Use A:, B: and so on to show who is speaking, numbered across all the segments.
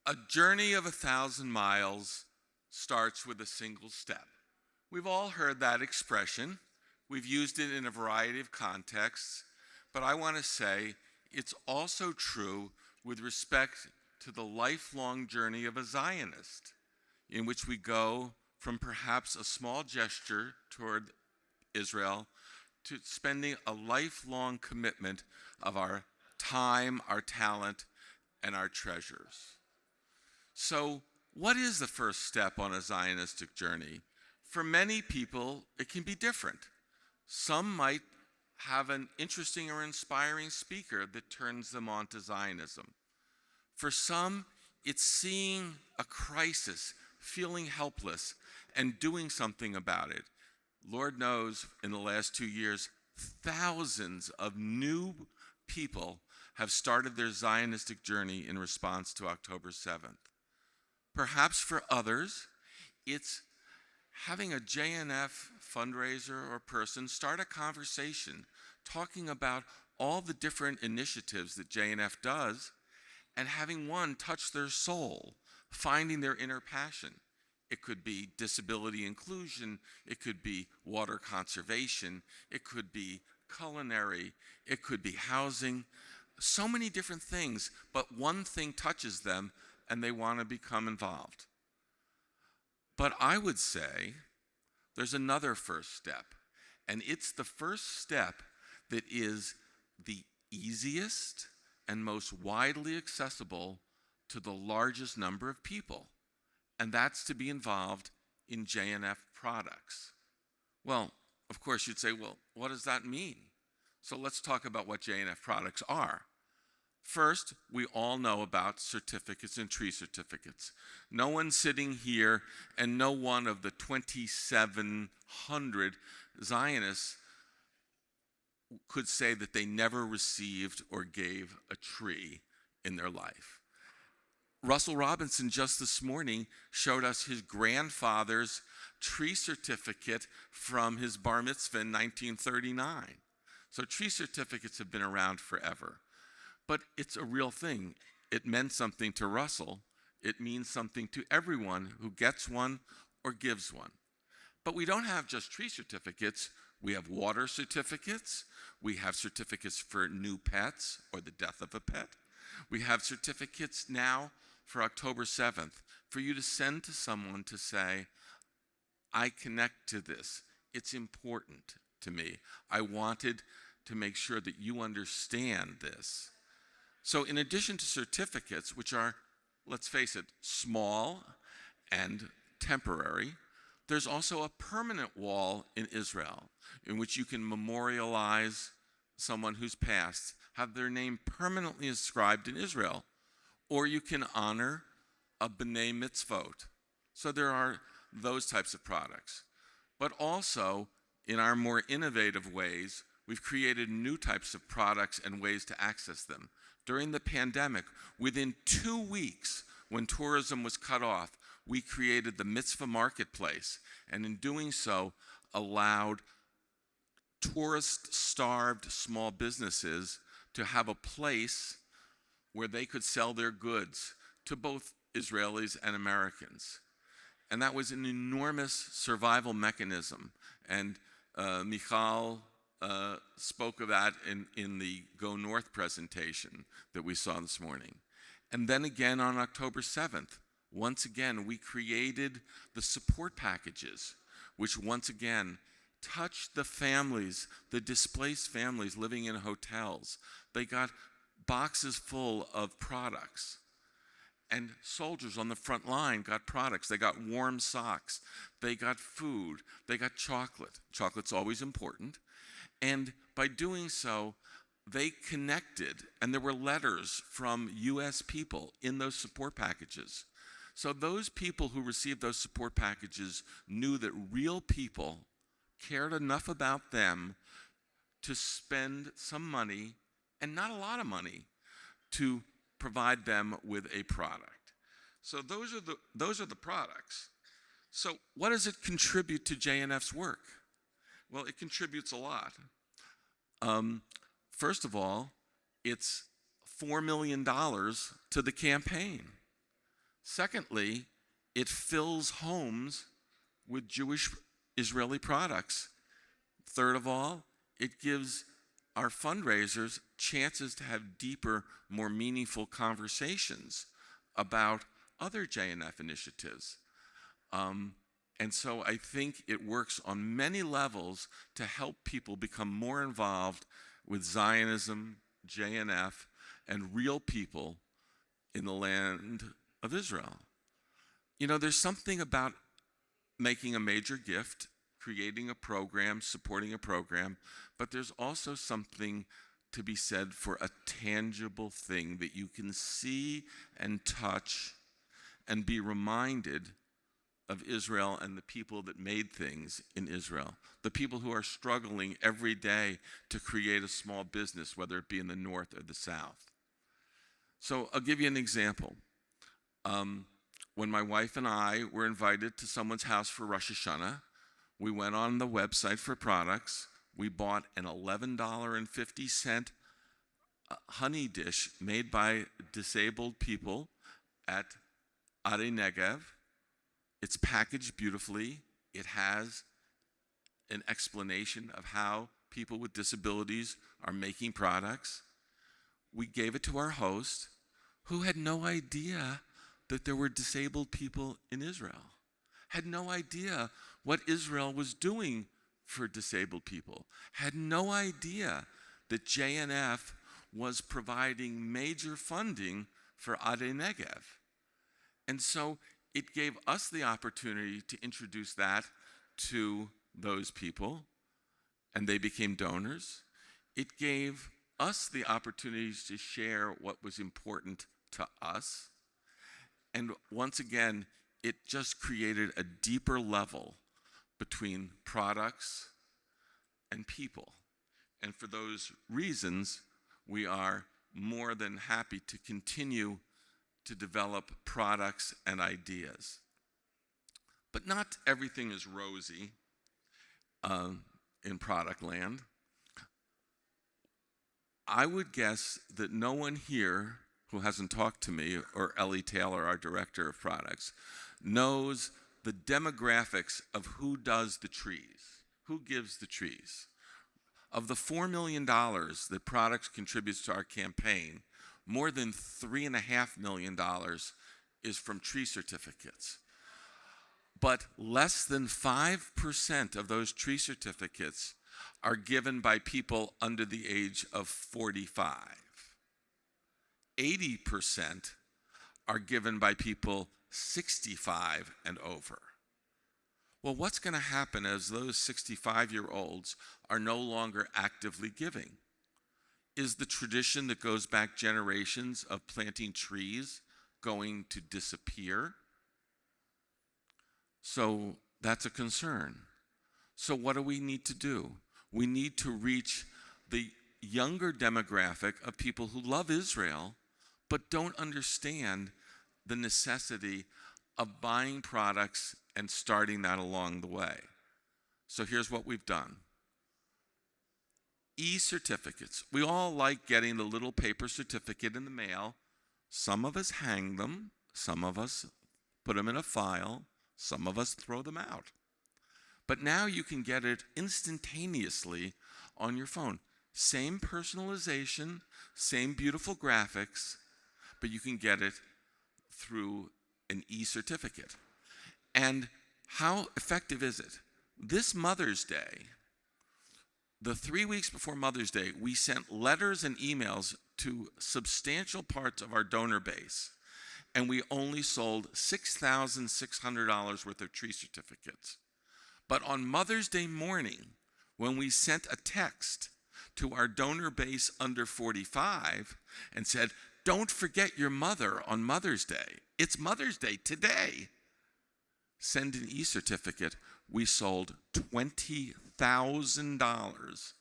A: A journey of 1,000 miles starts with a single step. We've all heard that expression. We've used it in a variety of contexts, but I want to say it's also true with respect to the lifelong journey of a Zionist, in which we go from perhaps a small gesture toward Israel to spending a lifelong commitment of our time, our talent, and our treasures. So, what is the first step on a Zionistic journey? For many people, it can be different. Some might have an interesting or inspiring speaker that turns them on to Zionism. For some, it's seeing a crisis, feeling helpless, and doing something about it. Lord knows, in the last 2 years, thousands of new people have started their Zionistic journey in response to October 7th. Perhaps for others, it's having a JNF fundraiser or person start a conversation talking about all the different initiatives that JNF does and having one touch their soul, finding their inner passion. It could be disability inclusion, it could be water conservation, it could be culinary, it could be housing, so many different things, but one thing touches them and they want to become involved. But I would say there's another first step, and it's the first step that is the easiest and most widely accessible to the largest number of people, and that's to be involved in JNF products. Well, of course, you'd say, well, what does that mean? So let's talk about what JNF products are. First, we all know about certificates and tree certificates. No one sitting here and no one of the 2,700 Zionists could say that they never received or gave a tree in their life. Russell Robinson just this morning showed us his grandfather's tree certificate from his bar mitzvah in 1939. So tree certificates have been around forever. But it's a real thing. It meant something to Russell. It means something to everyone who gets one or gives one. But we don't have just tree certificates. We have water certificates. We have certificates for new pets or the death of a pet. We have certificates now for October 7th for you to send to someone to say, I connect to this. It's important to me. I wanted to make sure that you understand this. So in addition to certificates, which are, let's face it, small and temporary, there's also a permanent wall in Israel in which you can memorialize someone who's passed, have their name permanently inscribed in Israel, or you can honor a b'nai mitzvot. So there are those types of products. But also, in our more innovative ways, we've created new types of products and ways to access them. During the pandemic, within 2 weeks, when tourism was cut off, we created the Mitzvah Marketplace, and in doing so, allowed tourist-starved small businesses to have a place where they could sell their goods to both Israelis and Americans. And that was an enormous survival mechanism. And Michal spoke of that in the Go North presentation that we saw this morning. And then again on October 7th, once again, we created the support packages, which once again touched the families, the displaced families living in hotels. They got boxes full of products. And soldiers on the front line got products. They got warm socks. They got food. They got chocolate. Chocolate's always important. And by doing so, they connected, and there were letters from U.S. people in those support packages. So those people who received those support packages knew that real people cared enough about them to spend some money, and not a lot of money, to provide them with a product. So those are the products. So what does it contribute to JNF's work? Well, it contributes a lot. First of all, it's $4 million to the campaign. Secondly, it fills homes with Jewish Israeli products. Third of all, it gives our fundraisers chances to have deeper, more meaningful conversations about other JNF initiatives. And so I think it works on many levels to help people become more involved with Zionism, JNF, and real people in the land of Israel. You know, there's something about making a major gift, creating a program, supporting a program, but there's also something to be said for a tangible thing that you can see and touch and be reminded of Israel and the people that made things in Israel, the people who are struggling every day to create a small business, whether it be in the north or the south. So I'll give you an example. When my wife and I were invited to someone's house for Rosh Hashanah, we went on the website for products. We bought an $11.50 honey dish made by disabled people at Ade Negev. It's packaged beautifully. It has an explanation of how people with disabilities are making products. We gave it to our host, who had no idea that there were disabled people in Israel, had no idea what Israel was doing for disabled people, had no idea that JNF was providing major funding for Ade Negev. And so it gave us the opportunity to introduce that to those people, and they became donors. It gave us the opportunities to share what was important to us. And once again, it just created a deeper level between products and people. And for those reasons, we are more than happy to continue to develop products and ideas. But not everything is rosy in product land. I would guess that no one here who hasn't talked to me, or Ellie Taylor, our director of products, knows the demographics of who does the trees, who gives the trees. Of the $4 million that products contributes to our campaign, more than $3.5 million is from tree certificates. But less than 5% of those tree certificates are given by people under the age of 45. 80% are given by people 65 and over. Well, what's going to happen as those 65-year-olds are no longer actively giving? Is the tradition that goes back generations of planting trees going to disappear? So that's a concern. So what do we need to do? We need to reach the younger demographic of people who love Israel but don't understand the necessity of buying products and starting that along the way. So here's what we've done. E-certificates. We all like getting the little paper certificate in the mail. Some of us hang them. Some of us put them in a file. Some of us throw them out. But now you can get it instantaneously on your phone. Same personalization, same beautiful graphics, but you can get it through an e-certificate. And how effective is it? This Mother's Day, the 3 weeks before Mother's Day, we sent letters and emails to substantial parts of our donor base, and we only sold $6,600 worth of tree certificates. But on Mother's Day morning, when we sent a text to our donor base under 45 and said, "Don't forget your mother on Mother's Day. It's Mother's Day today. Send an e-certificate," we sold $20,000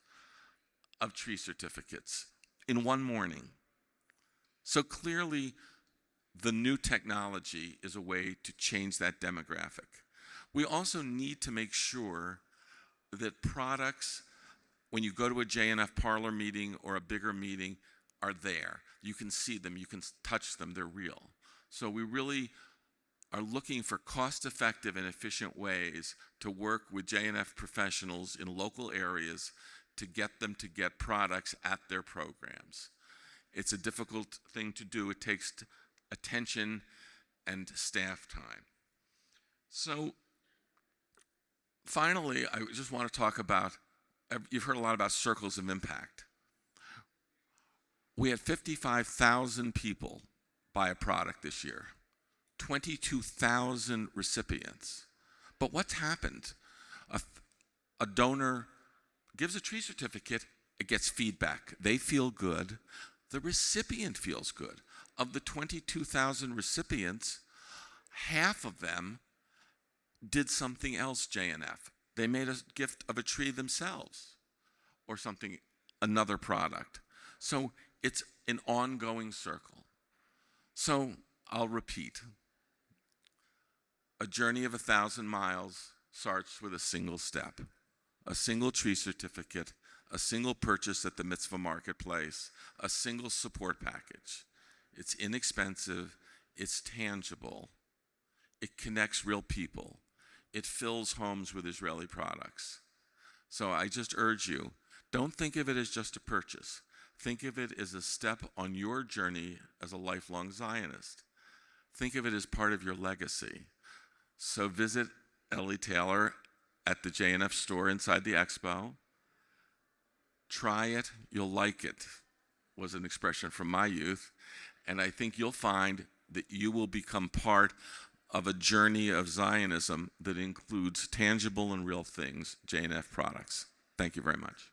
A: of tree certificates in one morning. So clearly, the new technology is a way to change that demographic. We also need to make sure that products, when you go to a JNF parlor meeting or a bigger meeting, are there. You can see them, you can touch them, they're real. So we really are looking for cost-effective and efficient ways to work with J&F professionals in local areas to get them to get products at their programs. It's a difficult thing to do. It takes attention and staff time. So finally, I just want to talk about, you've heard a lot about circles of impact. We had 55,000 people buy a product this year, 22,000 recipients. But what's happened? A donor gives a tree certificate, it gets feedback. They feel good. The recipient feels good. Of the 22,000 recipients, half of them did something else, J&F. They made a gift of a tree themselves or something, another product. So it's an ongoing circle. So I'll repeat. A journey of 1,000 miles starts with a single step, a single tree certificate, a single purchase at the mitzvah marketplace, a single support package. It's inexpensive, it's tangible, it connects real people, it fills homes with Israeli products. So I just urge you, don't think of it as just a purchase. Think of it as a step on your journey as a lifelong Zionist. Think of it as part of your legacy. So visit Ellie Taylor at the J&F store inside the expo. Try it, you'll like it, was an expression from my youth. And I think you'll find that you will become part of a journey of Zionism that includes tangible and real things, J&F products. Thank you very much.